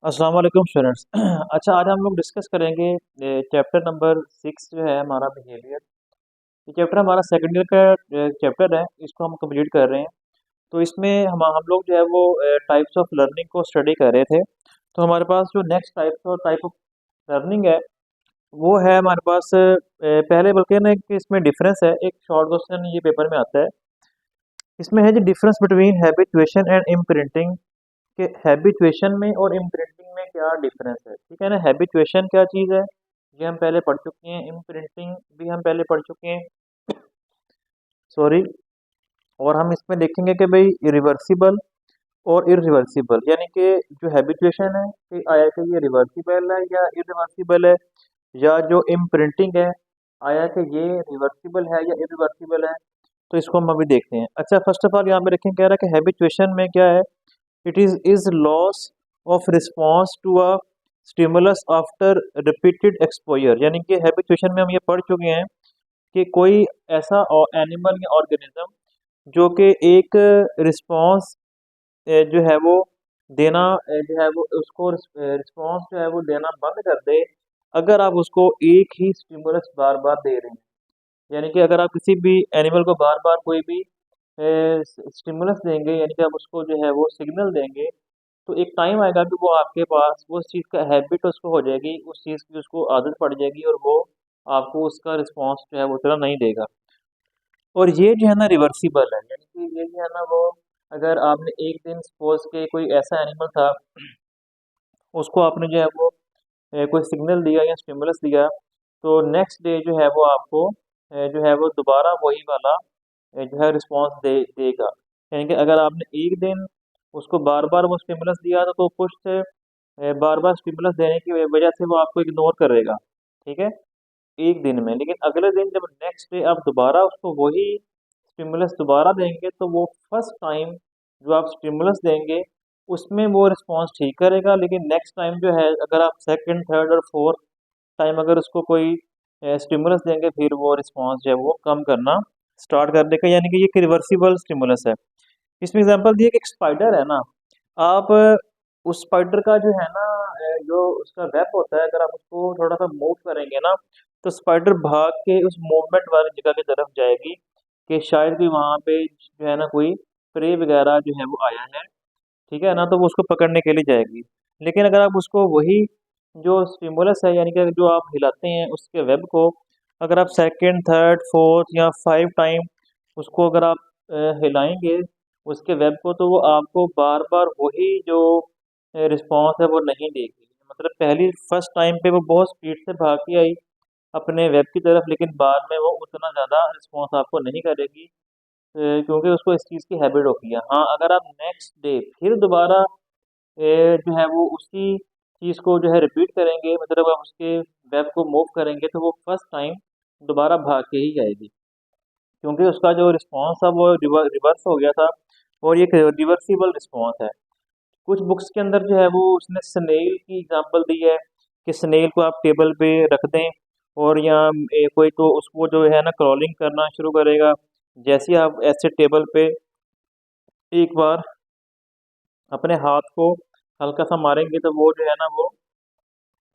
अस्सलाम वालेकुम स्टूडेंट्स। अच्छा, आज हम लोग डिस्कस करेंगे चैप्टर नंबर 6 जो है हमारा बिहेवियर। ये चैप्टर हमारा सेकंड ईयर का चैप्टर है, इसको हम कंप्लीट कर रहे हैं। तो इसमें हम लोग जो है वो टाइप्स ऑफ लर्निंग को स्टडी कर रहे थे। तो हमारे पास जो नेक्स्ट टाइप ऑफ लर्निंग है वो है हमारे पास पहले बल्कि ना कि इसमें डिफरेंस है। एक शॉर्ट क्वेश्चन ये पेपर में आता है, इसमें है जी difference between habituation and imprinting. कि हैबिचुएशन में और इम्प्रिंटिंग में क्या डिफरेंस है। ठीक है ना, हैबिचुएशन क्या चीज़ है ये हम पहले पढ़ चुके हैं, इम्प्रिंटिंग भी हम पहले पढ़ चुके हैं, सॉरी। और हम इसमें देखेंगे कि भाई रिवर्सिबल और इरिवर्सिबल, यानी कि जो हैबिचुएशन है कि आया कि ये रिवर्सिबल है या इरिवर्सिबल है, या जो इम्प्रिंटिंग है आया कि ये रिवर्सिबल है या इरिवर्सिबल है। तो इसको हम अभी देखते हैं। अच्छा, फर्स्ट ऑफ ऑल यहाँ पे देखें, कह रहा है कि हैबिचुएशन में क्या है, it is loss of response to a stimulus after repeated exposure. यानी कि हैबिचुएशन में हम ये पढ़ चुके हैं कि कोई ऐसा एनिमल या ऑर्गेनिज्म जो कि एक रिस्पॉन्स जो है वो देना जो है वो उसको रिस्पॉन्स जो है वो देना बंद कर दे अगर आप उसको एक ही स्टिमुलस बार बार दे रहे हैं। यानी कि अगर आप किसी भी एनिमल को बार बार कोई भी स्टिमुलस देंगे, यानी कि आप उसको जो है वो सिग्नल देंगे, तो एक टाइम आएगा कि वो आपके पास वो उस चीज़ का हैबिट उसको हो जाएगी, उस चीज़ की उसको आदत पड़ जाएगी और वो आपको उसका रिस्पॉन्स जो है वो उतना नहीं देगा। और ये जो है ना रिवर्सिबल है, यानी कि ये जो है ना वो अगर आपने एक दिन सपोज के कोई ऐसा एनिमल था, उसको आपने जो है वो कोई सिग्नल दिया या स्टिमुलस दिया, तो नेक्स्ट डे जो है वो आपको जो है वो दोबारा वही वाला जो है रिस्पॉन्स देगा। यानी कि अगर आपने एक दिन उसको बार बार वो स्टिमुलस दिया तो कुछ बार बार स्टिमुलस देने की वजह से वो आपको इग्नोर करेगा, ठीक है, एक दिन में। लेकिन अगले दिन जब नेक्स्ट डे आप दोबारा उसको वही स्टिमुलस दोबारा देंगे तो वो फर्स्ट टाइम जो आप स्टिमुलस देंगे उसमें वो रिस्पॉन्स ठीक करेगा, लेकिन नेक्स्ट टाइम जो है अगर आप सेकंड थर्ड और फोर्थ टाइम अगर उसको कोई स्टिमुलस देंगे फिर वो रिस्पॉन्स जो है वो कम करना स्टार्ट कर देगा। यानी कि ये एक रिवर्सिबल स्टिमुलस है। इसमें एग्जांपल दिए कि एक स्पाइडर है ना, आप उस स्पाइडर का जो है ना जो उसका वेब होता है, अगर आप उसको थोड़ा सा मूव करेंगे ना तो स्पाइडर भाग के उस मूवमेंट वाली जगह की तरफ जाएगी कि शायद भी वहाँ पे जो है ना कोई प्रे वगैरह जो है वो आया है, ठीक है ना, तो वो उसको पकड़ने के लिए जाएगी। लेकिन अगर आप उसको वही जो स्टिमुलस है, यानी कि जो आप हिलाते हैं उसके वेब को, अगर आप सेकंड थर्ड फोर्थ या फाइव टाइम उसको अगर आप हिलाएंगे उसके वेब को, तो वो आपको बार बार वही जो रिस्पॉन्स है वो नहीं देगी। मतलब पहली फर्स्ट टाइम पे वो बहुत स्पीड से भाग के आई अपने वेब की तरफ, लेकिन बाद में वो उतना ज़्यादा रिस्पॉन्स आपको नहीं करेगी क्योंकि उसको इस चीज़ की हैबिट होती है। हाँ, अगर आप नेक्स्ट डे फिर दोबारा जो है वो उसी चीज़ को जो है रिपीट करेंगे, मतलब आप उसके वेब को मूव करेंगे, तो वो फर्स्ट टाइम दोबारा भाग के ही आएगी क्योंकि उसका जो रिस्पॉन्स था वो रिवर्स हो गया था। और ये रिवर्सिबल रिस्पॉन्स है। कुछ बुक्स के अंदर जो है वो उसने स्नेल की एग्जांपल दी है कि स्नेल को आप टेबल पे रख दें और यहाँ कोई तो उसको जो है ना क्रॉलिंग करना शुरू करेगा। जैसे ही आप ऐसे टेबल पे एक बार अपने हाथ को हल्का सा मारेंगे तो वो जो है ना वो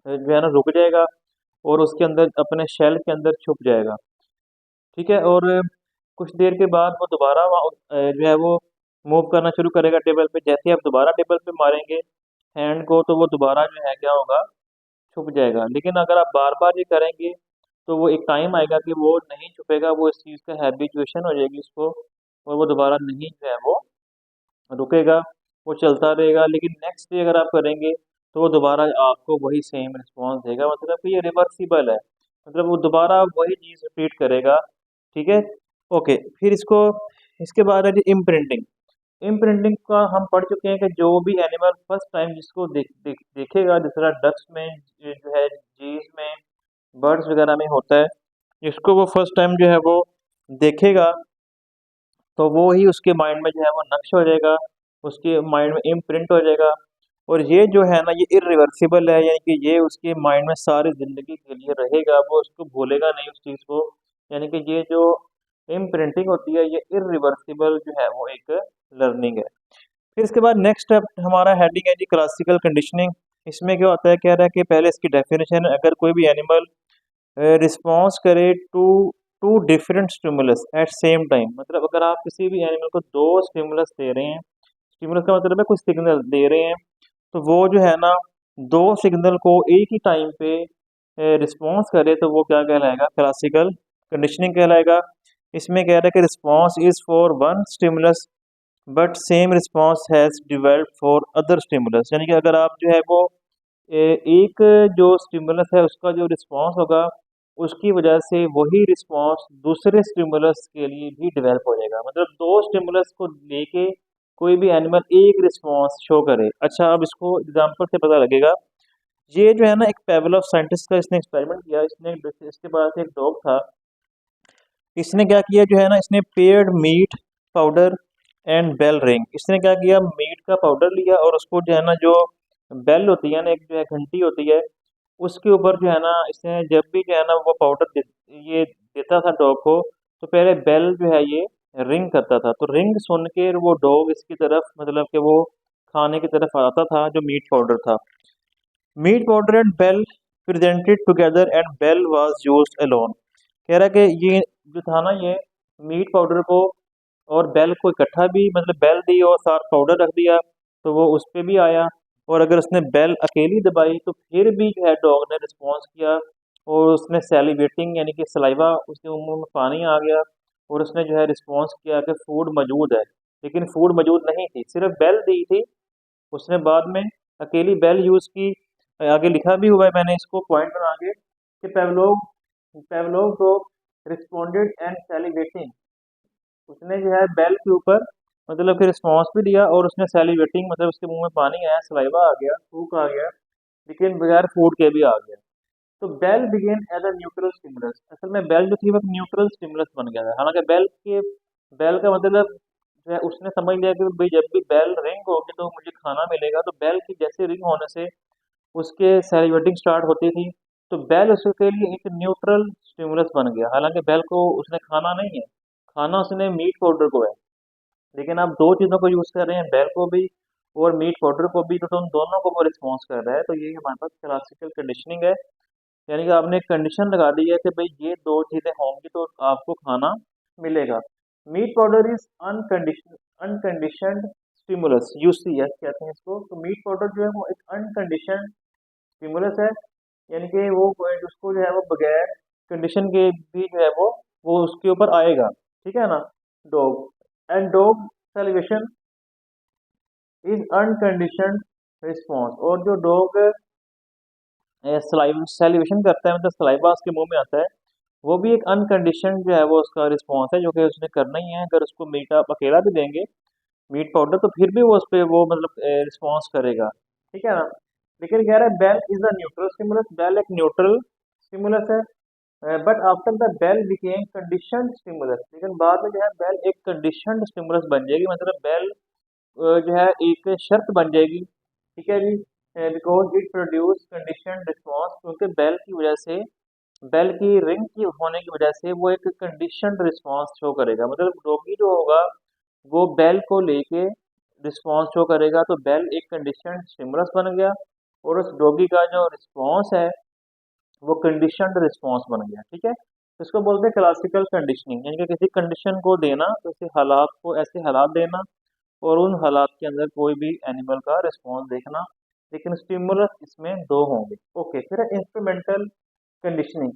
जो है ना रुक जाएगा और उसके अंदर अपने शेल के अंदर छुप जाएगा, ठीक है। और कुछ देर के बाद वो दोबारा जो है वो मूव करना शुरू करेगा टेबल पे। जैसे ही आप दोबारा टेबल पे मारेंगे हैंड को तो वो दोबारा जो है क्या होगा, छुप जाएगा। लेकिन अगर आप बार बार ये करेंगे तो वो एक टाइम आएगा कि वो नहीं छुपेगा, वो इस चीज़ का हैबिचुएशन हो जाएगी उसको और वो दोबारा नहीं जो है वो रुकेगा, वो चलता रहेगा। लेकिन नेक्स्ट डे अगर आप करेंगे तो वो दोबारा आपको वही सेम रिस्पॉन्स देगा, मतलब कि ये रिवर्सिबल है, मतलब वो दोबारा वही चीज़ रिपीट करेगा, ठीक है। ओके, फिर इसको इसके बाद है जी इम्प्रिंटिंग। इम्प्रिंटिंग का हम पढ़ चुके हैं कि जो भी एनिमल फर्स्ट टाइम जिसको देखेगा, जिस तरह डक्स में जो है जीज में बर्ड्स वगैरह में होता है, जिसको वो फर्स्ट टाइम जो है वो देखेगा तो वो ही उसके माइंड में जो है वो नक्श हो जाएगा, उसके माइंड में इम्प्रिंट हो जाएगा। और ये जो है ना ये इरिवर्सिबल है, यानी कि ये उसके माइंड में सारी ज़िंदगी के लिए रहेगा, वो उसको भूलेगा नहीं उस चीज़ को। यानी कि ये जो इम्प्रिंटिंग होती है ये इरिवर्सिबल जो है वो एक लर्निंग है। फिर इसके बाद नेक्स्ट स्टेप हमारा हेडिंग है जी क्लासिकल कंडीशनिंग। इसमें क्या होता है, कह रहा है कि पहले इसकी डेफिनेशन, अगर कोई भी एनिमल रिस्पॉन्स करे to two different stimulus at same time, मतलब अगर आप किसी भी एनिमल को दो स्टिमुलस दे रहे हैं, स्टिमुलस का मतलब है कुछ सिग्नल दे रहे हैं, तो वो जो है ना दो सिग्नल को एक ही टाइम पे रिस्पॉन्स करे तो वो क्या कहलाएगा, क्लासिकल कंडीशनिंग कहलाएगा। इसमें कह रहा है कि response is for one stimulus but same response has develop for other stimulus, यानी कि अगर आप जो है वो एक जो स्टिमुलस है उसका जो रिस्पॉन्स होगा उसकी वजह से वही रिस्पॉन्स दूसरे स्टिमुलस के लिए भी डेवलप हो जाएगा, मतलब दो स्टिमुलस को लेके कोई भी एनिमल एक रिस्पॉन्स शो करे। अच्छा, अब इसको एग्जांपल से पता लगेगा। ये जो है ना एक पेवलोव साइंटिस्ट का इसने एक्सपेरिमेंट किया, इसने इसके पास एक डॉग था। इसने क्या किया जो है ना, इसने paired meat powder and bell ring, इसने क्या किया, मीट का पाउडर लिया और उसको जो है ना, जो बेल होती है ना, एक जो है घंटी होती है, उसके ऊपर जो है ना इसने जब भी जो है ना वो पाउडर ये देता था डॉग को, तो पहले बेल जो है ये रिंग करता था, तो रिंग सुन के वो डॉग इसकी तरफ, मतलब कि वो खाने की तरफ आता था जो मीट पाउडर था। Meat powder and bell presented together and bell was used alone. कह रहा है कि ये जो था ना, ये मीट पाउडर को और बेल को इकट्ठा भी, मतलब बेल दी और साथ पाउडर रख दिया तो वो उस पे भी आया, और अगर उसने बेल अकेली दबाई तो फिर भी जो है डॉग ने रिस्पॉन्स किया, और उसने सैलिवेटिंग यानी कि सलाइवा, उसके मुंह में पानी आ गया, और उसने जो है रिस्पॉन्स किया कि फूड मौजूद है, लेकिन फूड मौजूद नहीं थी, सिर्फ बेल दी थी। उसने बाद में अकेली बेल यूज़ की। आगे लिखा भी हुआ है मैंने इसको पॉइंट बना के कि पेवलोव पेवलोव को रिस्पोंडेड एंड सैलिवेटिंग, उसने जो है बेल के ऊपर मतलब कि रिस्पॉन्स भी दिया, और उसने सैलिवेटिंग मतलब उसके मुंह में पानी आया, सलाइवा आ गया, थूक आ गया, लेकिन बगैर फूड के भी आ गया। तो bell began as a neutral stimulus, असल में बेल जो थी वो न्यूट्रल स्टिमुलस बन गया था, हालांकि बेल का मतलब जो है उसने समझ लिया कि भाई जब भी बेल रिंग होगी तो मुझे खाना मिलेगा, तो बेल की जैसे रिंग होने से उसके सैलिवेटिंग स्टार्ट होती थी, तो बेल उसके लिए एक न्यूट्रल स्टिमुलस बन गया, हालांकि बेल को उसने खाना नहीं है, खाना उसने मीट पाउडर को है, लेकिन आप दो चीज़ों को यूज़ कर रहे हैं, बेल को भी और मीट पाउडर को भी, तो उन दोनों को वो रिस्पॉन्स कर रहा है, तो ये हमारे पास क्लासिकल कंडीशनिंग है। यानी कि आपने एक कंडीशन लगा दी है कि भाई ये दो चीज़ें होंगी तो आपको खाना मिलेगा। Meat powder is unconditioned stimulus, UCS कहते हैं इसको। तो मीट पाउडर जो है वो एक अनकंडीशनड स्टिमुलस है, यानी कि वो उसको जो है वो बगैर कंडीशन के भी जो है वो उसके ऊपर आएगा, ठीक है ना। Dog and dog salivation is unconditioned response, और जो डॉग सैलिवेशन करता है, मतलब सलाइवा उसके मुंह में आता है, वो भी एक अनकंडीशन जो है वो उसका रिस्पॉन्स है, जो कि उसने करना ही है। अगर उसको मीट आप अकेला भी देंगे, मीट पाउडर, तो फिर भी वो उस पर वो मतलब रिस्पॉन्स करेगा, ठीक है ना। लेकिन कह रहा है bell is a neutral stimulus, bell एक न्यूट्रल स्टिमुलस है, but after the bell became conditioned stimulus, लेकिन बाद में जो है बेल एक कंडीशनड स्टिमुलस बन जाएगी, मतलब बेल जो है एक शर्त बन जाएगी, ठीक है जी, because it produce conditioned response, क्योंकि बेल की वजह से, बेल की रिंग की होने की वजह से वो एक कंडीशनड रिस्पॉन्स शो करेगा, मतलब डॉगी जो होगा वो बेल को लेके रिस्पॉन्स शो करेगा, तो बेल एक कंडीशनड स्टिमुलस बन गया, और उस डॉगी का जो रिस्पॉन्स है वो कंडीशनड रिस्पॉन्स बन गया, ठीक है। तो इसको बोलते हैं क्लासिकल कंडीशनिंग, यानी कि किसी कंडीशन को देना, तो ऐसे हालात को ऐसे हालात देना, और उन हालात के अंदर कोई भी एनिमल का रिस्पॉन्स देखना, लेकिन स्टिमुलस इसमें दो होंगे। ओके, फिर इंस्ट्रूमेंटल कंडीशनिंग,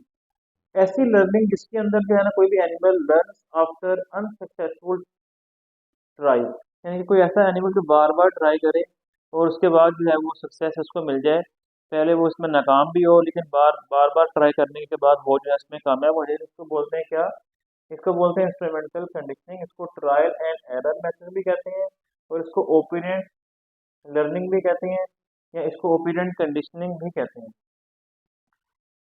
ऐसी लर्निंग जिसके अंदर जो है ना कोई भी animal learns after unsuccessful try, यानी कि कोई ऐसा एनिमल जो बार बार ट्राई करे और उसके बाद जो है वो सक्सेस उसको मिल जाए, पहले वो इसमें नाकाम भी हो लेकिन बार बार बार ट्राई करने के बाद वो जो है इसमें कामयाब हो जाए, इसको बोलते हैं क्या, इसको बोलते हैं इंस्ट्रूमेंटल कंडीशनिंग, इसको ट्रायल एंड एरर मेथड भी कहते हैं, और इसको ओपिनियन लर्निंग भी कहते हैं, या इसको ओपिनियन कंडीशनिंग भी कहते हैं।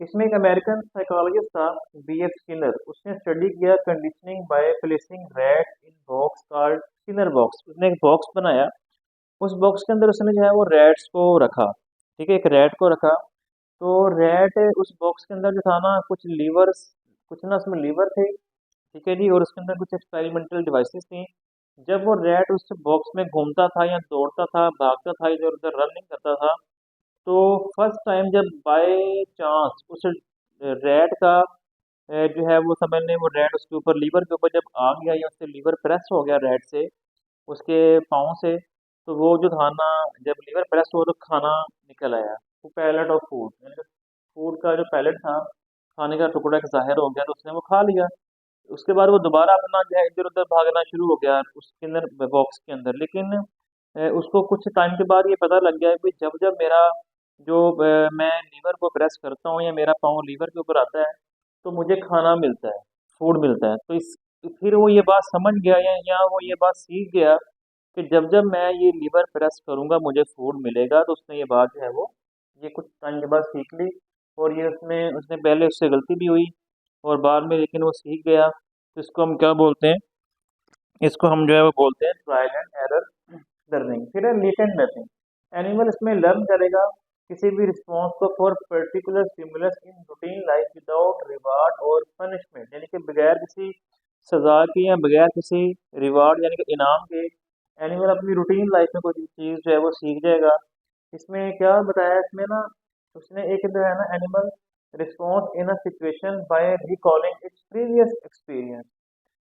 इसमें एक अमेरिकन साइकोलॉजिस्ट था, बी एफ स्किनर, उसने स्टडी किया conditioning by placing rat in box called Skinner box, उसने एक बॉक्स बनाया, उस बॉक्स के अंदर उसने जो है वो रैट्स को रखा, ठीक है, एक रैट को रखा, तो रैट उस बॉक्स के अंदर जो था ना कुछ लीवर्स, कुछ ना उसमें लीवर थे, ठीक है जी, और उसके अंदर कुछ एक्सपेरिमेंटल डिवाइसेस थी। जब वो रैट उस बॉक्स में घूमता था या दौड़ता था, भागता था, इधर उधर रनिंग करता था, तो फर्स्ट टाइम जब बाय चांस उस रैट का जो है वो समझ लें वो रैट उसके ऊपर लीवर के ऊपर जब आ गया या उससे लीवर प्रेस हो गया रैट से उसके पाँव से, तो वो जो था ना, जब लीवर प्रेस हुआ तो खाना निकल आया, वो पैलेट ऑफ फूड, यानी कि फूड का जो पैलेट था, खाने का टुकड़ा एक ज़ाहिर हो गया तो उसने वो खा लिया। उसके बाद वो दोबारा अपना जो है इधर उधर भागना शुरू हो गया उसके अंदर बॉक्स के अंदर, लेकिन उसको कुछ टाइम के बाद ये पता लग गया कि जब जब मेरा जो मैं लीवर को प्रेस करता हूँ या मेरा पाँव लीवर के ऊपर आता है तो मुझे खाना मिलता है, फूड मिलता है। तो इस फिर वो ये बात समझ गया या वो ये बात सीख गया कि जब जब मैं ये लीवर प्रेस करूंगा मुझे फूड मिलेगा, तो उसने ये बात जो है वो ये कुछ टाइम के बाद सीख ली। और ये उसने उसने पहले उससे गलती भी हुई और बाद में लेकिन वो सीख गया। तो इसको हम क्या बोलते हैं, इसको हम जो है वो बोलते हैं ट्रायल एंड एरर लर्निंग। फिर है लेटेंट लर्निंग। एनिमल इसमें लर्न करेगा किसी भी रिस्पॉन्स को for particular stimulus in routine life without reward और पनिशमेंट, यानी कि बगैर किसी सजा के या बगैर किसी रिवार्ड यानी कि इनाम के एनिमल अपनी रूटीन लाइफ में कोई चीज़ जो है वो सीख जाएगा। इसमें क्या बताया इसमें ना, उसने एक जो है ना animal response in a situation bye recalling its previous experience.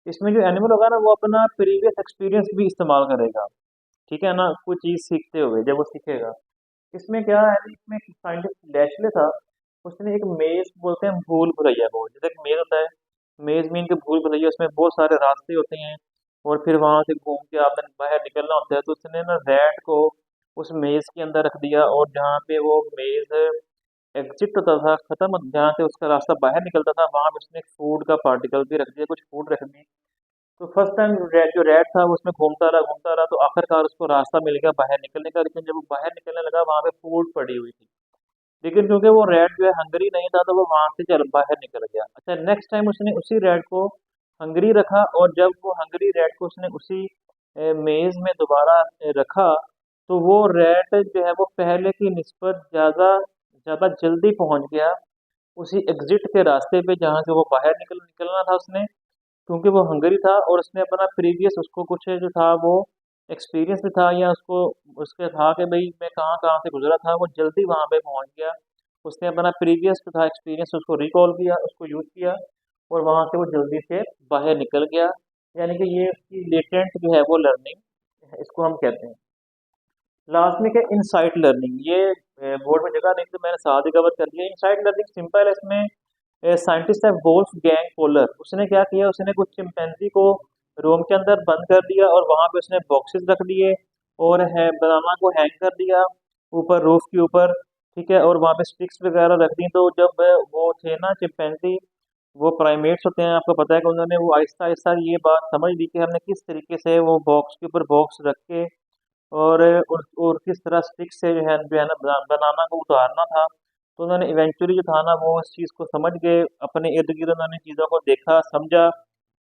इसमें जो एनिमल होगा ना वो अपना प्रीवियस एक्सपीरियंस भी इस्तेमाल करेगा, ठीक है ना, कोई चीज़ सीखते हुए जब वो सीखेगा। इसमें क्या है, इसमें एक साइंटिस्ट लैशले था, उसने एक मेज बोलते हैं भूल भुलैया को, जैसे एक मेज होता है, मेज मीन के भूल भुलैया, उसमें बहुत सारे रास्ते होते हैं और फिर वहां से घूम के आपने बाहर निकलना होता है। तो उसने ना रैट को उस मेज के अंदर रख दिया और जहाँ पे वो मेज एग्जिट होता था, खत्म जहाँ से उसका रास्ता बाहर निकलता था वहां पे उसने एक फूड का पार्टिकल भी रख दिया, कुछ फूड रख दी। तो फर्स्ट टाइम जो रैट था वो उसमें घूमता रहा तो आखिरकार उसको रास्ता मिल गया बाहर निकलने का। लेकिन जब वो बाहर निकलने लगा वहां पे फूड पड़ी हुई थी, लेकिन क्योंकि वो रैट जो है हंगरी नहीं था तो वो वहां से चल बाहर निकल गया। अच्छा, नेक्स्ट टाइम उसने उसी रैट को हंगरी रखा और जब वो हंगरी रैट को उसने उसी मेज में दोबारा रखा तो वो रैट जो है वो पहले की निस्बत ज़्यादा ज़्यादा जल्दी पहुंच गया उसी एग्जिट के रास्ते पे जहाँ से वो बाहर निकलना था उसने, क्योंकि वो हंगरी था और उसने अपना प्रीवियस उसको कुछ जो था वो एक्सपीरियंस भी था या उसको उसके था कि भाई मैं कहाँ कहाँ से गुजरा था, वो जल्दी वहाँ पे पहुँच गया। उसने अपना प्रीवियस जो था एक्सपीरियंस उसको रिकॉल किया, उसको यूज़ किया और वहाँ से वो जल्दी से बाहर निकल गया। यानी कि ये उसकी लेटेंट जो है वो लर्निंग इसको हम कहते हैं। लास्ट में क्या, इनसाइट लर्निंग, ये बोर्ड में जगह नहीं तो मैंने साथ ही कवर कर दिया। इनसाइट लर्निंग सिंपल है, इसमें साइंटिस्ट है वोल्फ गैंग पोलर, उसने क्या किया, उसने कुछ चिंपैंजी को रूम के अंदर बंद कर दिया और वहां पे उसने बॉक्सेस रख दिए और है बनाना को हैंग कर दिया ऊपर रूफ के ऊपर, ठीक है, और वहां पे स्टिक्स वगैरह रख दी। तो जब वो थे ना चिंपैंजी, वो प्राइमेट्स होते हैं, आपको पता है कि उन्होंने वो आहिस्ता आहिस्ता ये बात समझ ली कि हमने किस तरीके से वो बॉक्स के ऊपर बॉक्स रख के और किस तरह स्टिक से जो है ना बनाना को उतारना था। तो उन्होंने इवेंचुअली जो था ना वो इस चीज़ को समझ गए, अपने इर्द गिर्द उन्होंने चीज़ों को देखा समझा।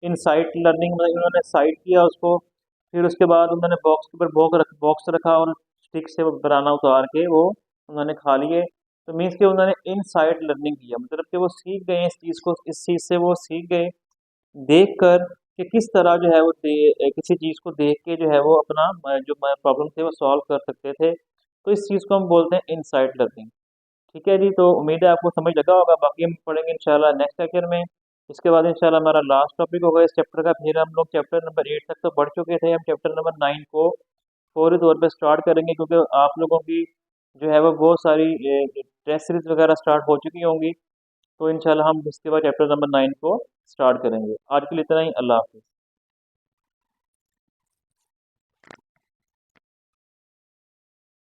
इनसाइट लर्निंग में उन्होंने साइट किया उसको, फिर उसके बाद उन्होंने बॉक्स के ऊपर बॉक्स रखा और स्टिक से वो बनाना उतार के वो उन्होंने खा लिए। तो मीन्स कि उन्होंने इनसाइट लर्निंग किया, मतलब कि वो सीख गए इस चीज़ को, इस चीज़ से वो सीख गए देख कर कि किस तरह जो है वो किसी चीज़ को देख के जो है वो अपना जो प्रॉब्लम थे वो सॉल्व कर सकते थे। तो इस चीज़ को हम बोलते हैं इनसाइट लर्निंग। ठीक है जी, तो उम्मीद है आपको समझ लगा होगा, बाकी हम पढ़ेंगे इंशाल्लाह नेक्स्ट लेक्चर में। इसके बाद इंशाल्लाह हमारा लास्ट टॉपिक होगा इस चैप्टर का, फिर हम लोग चैप्टर नंबर 8 तक तो बढ़ चुके थे, हम चैप्टर नंबर 9 को फौरी तौर पे स्टार्ट करेंगे क्योंकि आप लोगों की जो है वो बहुत सारी टेस्ट सीरीज वगैरह स्टार्ट हो चुकी होंगी। तो इंशाल्लाह हम इसके बाद चैप्टर नंबर 9 को स्टार्ट करेंगे। आज के लिए इतना ही, अल्लाह हाफिज़।